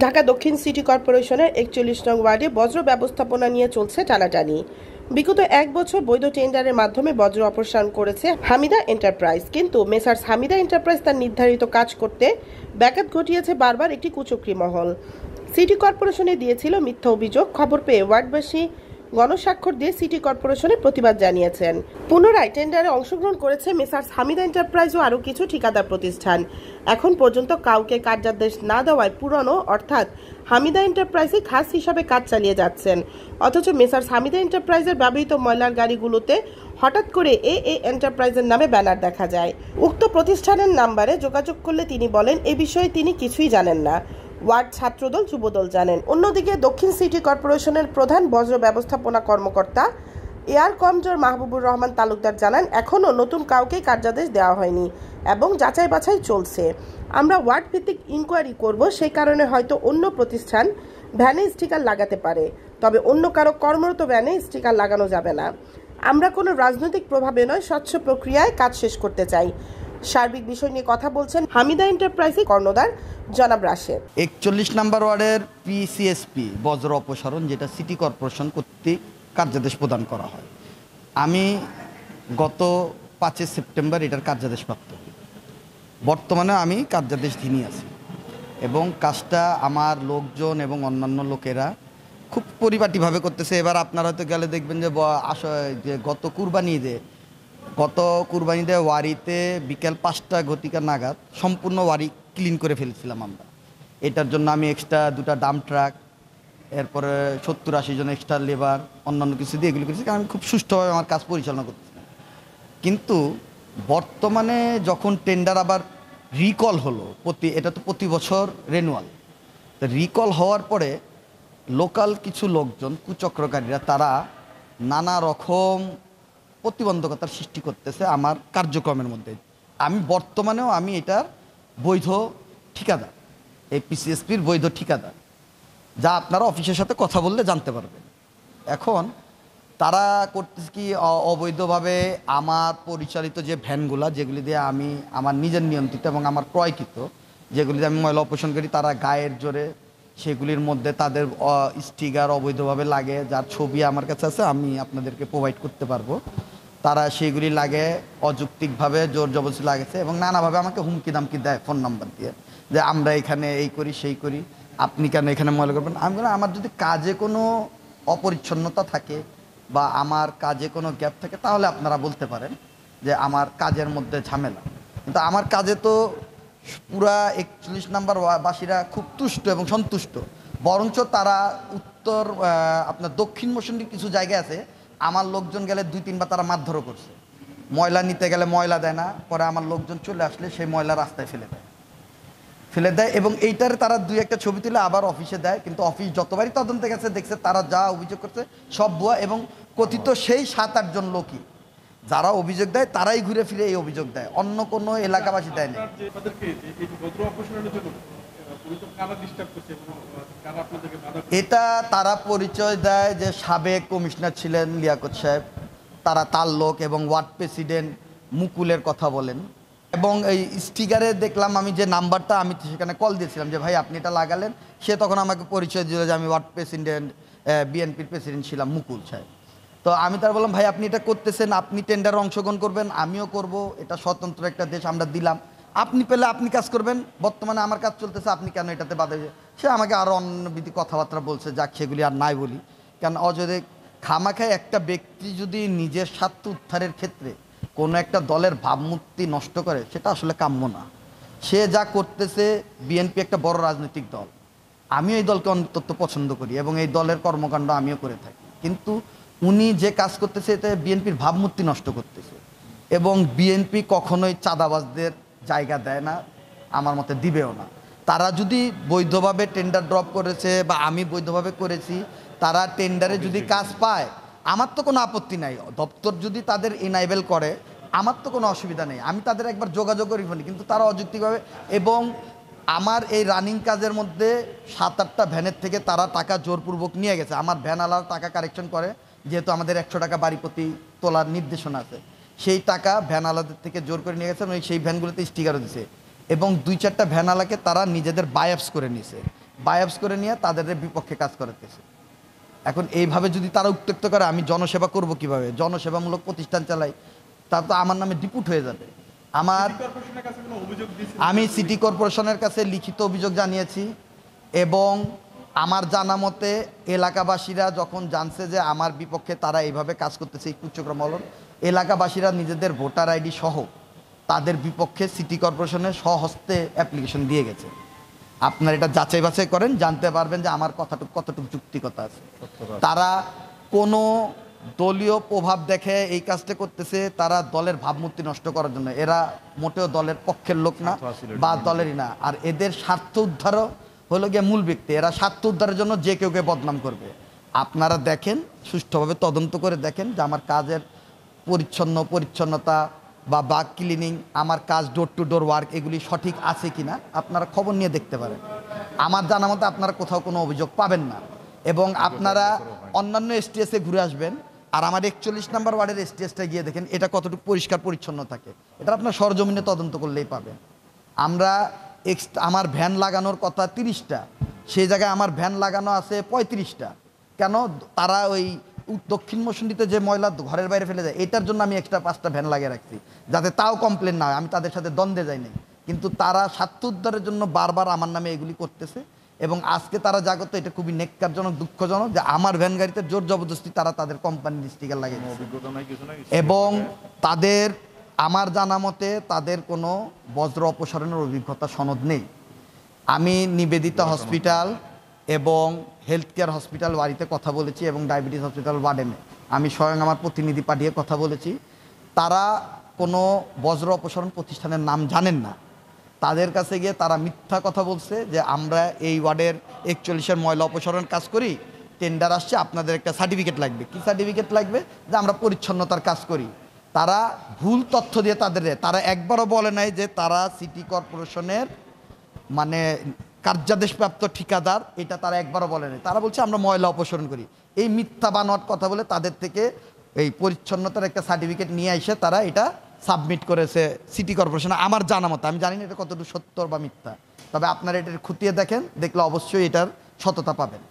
ঢাকা দক্ষিণ সিটি কর্পোরেশনের ৪১ নং ওয়ার্ডে বজ্র ব্যবস্থাপনা নিয়ে চলছে টানাটানি। বিগত এক বছর বৈধ টেন্ডারের মাধ্যমে বজ্র অপসারণ করেছে হামিদা এন্টারপ্রাইজ, কিন্তু মেসার্স হামিদা এন্টারপ্রাইজ তার নির্ধারিত কাজ করতে ব্যাঘাত ঘটিয়েছে বারবার একটি কুচক্রী মহল। সিটি কর্পোরেশনে দিয়েছিল মিথ্যা অভিযোগ। খবর পেয়ে ওয়ার্ডবাসী গণস্বাক্ষর দিয়ে সিটি কর্পোরেশনে প্রতিবাদ জানিয়েছেন। পুনরায় টেন্ডারে অংশগ্রহণ করেছে মেসার্স হামিদা এন্টারপ্রাইজ ও আরও কিছু ঠিকাদার প্রতিষ্ঠান। এখন পর্যন্ত কাউকে কার্যাদেশ না দেওয়ায় পুরনো অর্থাৎ হামিদা এন্টারপ্রাইজে খাস হিসাবে কাজ চালিয়ে যাচ্ছেন। অথচ মেসার্স হামিদা এন্টারপ্রাইজের ব্যবহৃত ময়লার গাড়িগুলোতে হঠাৎ করে এ এন্টারপ্রাইজের নামে ব্যানার দেখা যায়। উক্ত প্রতিষ্ঠানের নাম্বারে যোগাযোগ করলে তিনি বলেন এ বিষয়ে তিনি কিছুই জানেন না, ওয়ার্ড ছাত্রদল যুবদল জানেন। অন্যদিকে দক্ষিণ সিটি কর্পোরেশনের প্রধান বজ্র ব্যবস্থাপনা কর্মকর্তা এয়ার কমডোর মাহবুবুর রহমান তালুকদার জানান, এখনও নতুন কাউকে কার্যাদেশ দেওয়া হয়নি এবং যাচাই বাছাই চলছে। আমরা ওয়ার্ড ভিত্তিক ইনকোয়ারি করব, সেই কারণে হয়তো অন্য প্রতিষ্ঠান ভ্যানে স্টিকার লাগাতে পারে, তবে অন্য কারো কর্মরত ভ্যানে স্টিকার লাগানো যাবে না। আমরা কোনো রাজনৈতিক প্রভাবে নয়, স্বচ্ছ প্রক্রিয়ায় কাজ শেষ করতে চাই। সার্বিক বিষয় নিয়ে কথা বলছেন হামিদা এন্টারপ্রাইজের কর্ণধার জনাব রাশেদ। ৪১ নম্বর ওয়ার্ডের পিসিএসপি বজ্র অপসারণ, যেটা সিটি কর্পোরেশন কর্তৃক কার্যাদেশ প্রদান করা হয়। আমি গত ৫ সেপ্টেম্বর এটার কার্যাদেশ প্রাপ্ত। বর্তমানে আমি কার্যাদেশধীনই আছি এবং কাজটা আমার লোকজন এবং অন্যান্য লোকেরা খুব পরিপাটিভাবে করতেছে। এবার আপনারা হয়তো গেলে দেখবেন যে গত কুরবানিতে ওয়ারিতে বিকেল ৫টা ঘটিকা নাগাদ সম্পূর্ণ ওয়ারি ক্লিন করে ফেলছিলাম আমরা। এটার জন্য আমি এক্সট্রা 2টা ডাম্প ট্রাক, এরপরে ৭০-৮০ জন এক্সট্রা লেবার, অন্যান্য কিছু দিয়ে এগুলো করেছি, কারণ আমি খুব সুষ্ঠুভাবে আমার কাজ পরিচালনা করতেছিলাম। কিন্তু বর্তমানে যখন টেন্ডার আবার রিকল হলো, এটা তো প্রতি বছর রেনুয়াল, তো রিকল হওয়ার পরে লোকাল কিছু লোকজন কুচক্রকারীরা তারা নানা রকম প্রতিবন্ধকতার সৃষ্টি করতেছে আমার কার্যক্রমের মধ্যে। বর্তমানেও আমি এটার বৈধ ঠিকাদার, এই পিসিএসপির বৈধ ঠিকাদার, যা আপনারা অফিসের সাথে কথা বললে জানতে পারবেন। এখন তারা করতেছে কি, অবৈধভাবে আমার পরিচালিত যে ভ্যানগুলা, যেগুলি দিয়ে আমি আমার নিজের নিয়ন্ত্রিত এবং আমার ক্রয়কৃত, যেগুলি দিয়ে আমি ময়লা অপসারণ করি, তারা গায়ের জোরে সেগুলির মধ্যে তাদের স্টিকার অবৈধভাবে লাগে, যার ছবি আমার কাছে আছে, আমি আপনাদেরকে প্রোভাইড করতে পারবো। তারা সেগুলি লাগে অযৌক্তিকভাবে, জোর জবরদস্তি লাগেছে এবং নানাভাবে আমাকে হুমকি দামকি দেয় ফোন নাম্বার দিয়ে, যে আমরা এখানে এই করি সেই করি, আপনি কেন এখানে ময়লা করবেন। আমি বললাম, আমার যদি কাজে কোনো অপরিচ্ছন্নতা থাকে বা আমার কাজে কোনো গ্যাপ থাকে তাহলে আপনারা বলতে পারেন যে আমার কাজের মধ্যে ঝামেলা, কিন্তু আমার কাজে তো পুরা ৪১ নম্বর বাসীরা খুব তুষ্ট এবং সন্তুষ্ট। বরঞ্চ তারা আপনার দক্ষিণ মৌসুমীর কিছু জায়গা আছে, আমার লোকজন গেলে ২-৩ বার তারা মারধরও করছে। ময়লা নিতে গেলে ময়লা দেয় না, পরে আমার লোকজন চলে আসলে সেই ময়লা রাস্তায় ফেলে দেয় এবং এইটার তারা ২-১টা ছবি তুলে আবার অফিসে দেয়। কিন্তু অফিস যতবারই তদন্তে গেছে দেখছে তারা যা অভিযোগ করছে সব ভুয়া এবং কথিত সেই ৭-৮ জন লোকই যারা অভিযোগ দেয় তারাই ঘুরে ফিরে এই অভিযোগ দেয়, অন্য কোনো এলাকাবাসী দেয় না। এটা তারা পরিচয় দেয় যে সাবেক কমিশনার ছিলেন লিয়াকত সাহেব, তার লোক, এবং ওয়ার্ড প্রেসিডেন্ট মুকুলের কথা বলেন। এবং এই স্টিকারে দেখলাম আমি যে নাম্বারটা, আমি সেখানে কল দিয়েছিলাম যে ভাই আপনি এটা লাগালেন, সে তখন আমাকে পরিচয় দিল যে আমি ওয়ার্ড প্রেসিডেন্ট, বিএনপির প্রেসিডেন্ট ছিলাম, মুকুল সাহেব। তো আমি তার বললাম, ভাই আপনি এটা করতেছেন, আপনি টেন্ডারে অংশগ্রহণ করবেন, আমিও করব, এটা স্বতন্ত্র একটা দেশ, আমরা দিলাম, আপনি পেলে আপনি কাজ করবেন, বর্তমানে আমার কাজ চলতেছে, আপনি কেন এটাতে বাধা? সে আমাকে আরও অন্যবিধি কথাবার্তা বলছে, যাক সেগুলি আর নাই বলি, কেন অযথা খামাখায় একটা ব্যক্তি যদি নিজের স্বার্থ উদ্ধারের ক্ষেত্রে কোনো একটা দলের ভাবমূর্তি নষ্ট করে, সেটা আসলে কাম্য না। সে যা করতেছে, বিএনপি একটা বড় রাজনৈতিক দল, আমিও এই দলকে অন্তত পছন্দ করি এবং এই দলের কর্মকাণ্ড আমিও করে থাকি, কিন্তু উনি যে কাজ করতেছে এতে বিএনপির ভাবমূর্তি নষ্ট করতেছে এবং বিএনপি কখনোই চাঁদাবাজদের জায়গা দেয় না, আমার মতে দিবেও না। তারা যদি বৈধভাবে টেন্ডার ড্রপ করেছে বা আমি বৈধভাবে করেছি, তারা টেন্ডারে যদি কাজ পায় আমার তো কোনো আপত্তি নাই, দপ্তর যদি তাদের এনাইবেল করে আমার তো কোনো অসুবিধা নেই, আমি তাদের একবার যোগাযোগ করি ফোনে। কিন্তু তারা অযৌক্তিকভাবে, এবং আমার এই রানিং কাজের মধ্যে ৭-৮টা ভ্যানের থেকে তারা টাকা জোরপূর্বক নিয়ে গেছে। আমার ভ্যানওয়ালার টাকা কারেকশন করে, যেহেতু আমাদের ১০০ টাকা বাড়ি প্রতি তোলার নির্দেশনা আছে, সেই টাকা ভ্যানওয়ালাদের থেকে জোর করে নিয়ে গেছে এবং সেই ভ্যানগুলোতে স্টিকারও দিছে এবং ২-৪টা ভ্যানওয়ালাকে তারা নিজেদের বায়াপস করে নিছে বায়াপস করে নিয়ে তাদের বিপক্ষে কাজ করাতেছে। এখন এইভাবে যদি তারা উত্ত্যক্ত করে, আমি জনসেবা করব কিভাবে? জনসেবামূলক প্রতিষ্ঠান চালাই, তার তো আমার নামে ডিপুট হয়ে যাবে। আমি সিটি কর্পোরেশনের কাছে লিখিত অভিযোগ জানিয়েছি, এবং আমার জানা মতে এলাকাবাসীরা যখন জানছে যে আমার বিপক্ষে তারা এইভাবে কাজ করতেছে, এই কুচক্রম হল, এলাকাবাসীরা নিজেদের ভোটার আইডি সহ তাদের বিপক্ষে সিটি কর্পোরেশনের স্বহস্তে অ্যাপ্লিকেশন দিয়ে গেছে। আপনারা এটা যাচাই বাছাই করেন, জানতে পারবেন যে আমার কথাটুকু কতটুকু যুক্তিকতা আছে। তারা কোনো দলীয় প্রভাব দেখে এই কাজটা করতেছে, তারা দলের ভাবমূর্তি নষ্ট করার জন্য। এরা মোটেও দলের পক্ষের লোক না বা দলেরই না। আর এদের স্বার্থ উদ্ধারও হলো গিয়ে মূল ব্যক্তি। এরা স্বার্থ উদ্ধারের জন্য যে কেউকে বদনাম করবে। আপনারা দেখেন, সুষ্ঠুভাবে তদন্ত করে দেখেন যে আমার কাজের পরিচ্ছন্নতা বা বাগ ক্লিনিং, আমার কাজ ডোর টু ডোর ওয়ার্ক, এগুলি সঠিক আছে কিনা আপনারা খবর নিয়ে দেখতে পারেন। আমার জানা মতো আপনারা কোথাও কোনো অভিযোগ পাবেন না। এবং আপনারা অন্যান্য এসটিএসে ঘুরে আসবেন, আর আমার 41 নম্বর ওয়ার্ডের এসটিএসটা গিয়ে দেখেন এটা কতটুকু পরিষ্কার পরিচ্ছন্ন থাকে। এটা আপনার সরজমিনে তদন্ত করলেই পাবেন। আমরা আমার ভ্যান লাগানোর কথা 30টা, সেই জায়গায় আমার ভ্যান লাগানো আছে 35টা। কেন? তারা ওই দক্ষিণ মৌসুমীতে যে ময়লা ঘরের বাইরে ফেলে যায়, এটার জন্য আমি এক্সট্রা 5টা ভ্যান লাগিয়ে রাখছি, যাতে তাও কমপ্লেন না হয়। আমি তাদের সাথে দ্বন্দ্বে যাইনি, কিন্তু তারা স্বার্থ উদ্ধারের জন্য বারবার আমার নামে এগুলি করতেছে। এবং আজকে তারা যা করতো, এটা খুবই নেক্কারজনক, দুঃখজনক যে আমার ভ্যান গাড়িতে জোর জবরদস্তি তারা তাদের কোম্পানির স্টিকার লাগিয়েছে। এবং তাদের, আমার জানা মতে তাদের কোনো বজ্র অপসারণের অভিজ্ঞতা সনদ নেই। আমি নিবেদিতা হসপিটাল এবং হেলথ কেয়ার হসপিটাল বাড়িতে কথা বলেছি, এবং ডায়াবেটিস হসপিটাল ওয়ার্ডেনে আমি স্বয়ং আমার প্রতিনিধি পাঠিয়ে কথা বলেছি। তারা কোনো বজ্র অপসারণ প্রতিষ্ঠানের নাম জানেন না। তাদের কাছে গিয়ে তারা মিথ্যা কথা বলছে যে আমরা এই ওয়ার্ডের 41-এর ময়লা অপসারণ কাজ করি, টেন্ডার আসছে, আপনাদের একটা সার্টিফিকেট লাগবে। কি সার্টিফিকেট লাগবে? যে আমরা পরিচ্ছন্নতার কাজ করি। তারা ভুল তথ্য দিয়ে তারা একবারও বলে নাই যে তারা সিটি কর্পোরেশনের মানে কার্যাদেশপ্রাপ্ত ঠিকাদার, এটা তারা একবারও বলে নাই। তারা বলছে আমরা ময়লা অপসারণ করি। এই মিথ্যা বানোয়াট কথা বলে তাদের থেকে এই পরিচ্ছন্নতার একটা সার্টিফিকেট নিয়ে এসে তারা এটা সাবমিট করেছে সিটি কর্পোরেশনে, আমার জানা মতো। আমি জানি না এটা কতটুকু সত্য বা মিথ্যা, তবে আপনারা এটা খতিয়ে দেখেন, দেখলে অবশ্যই এটার সততা পাবেন।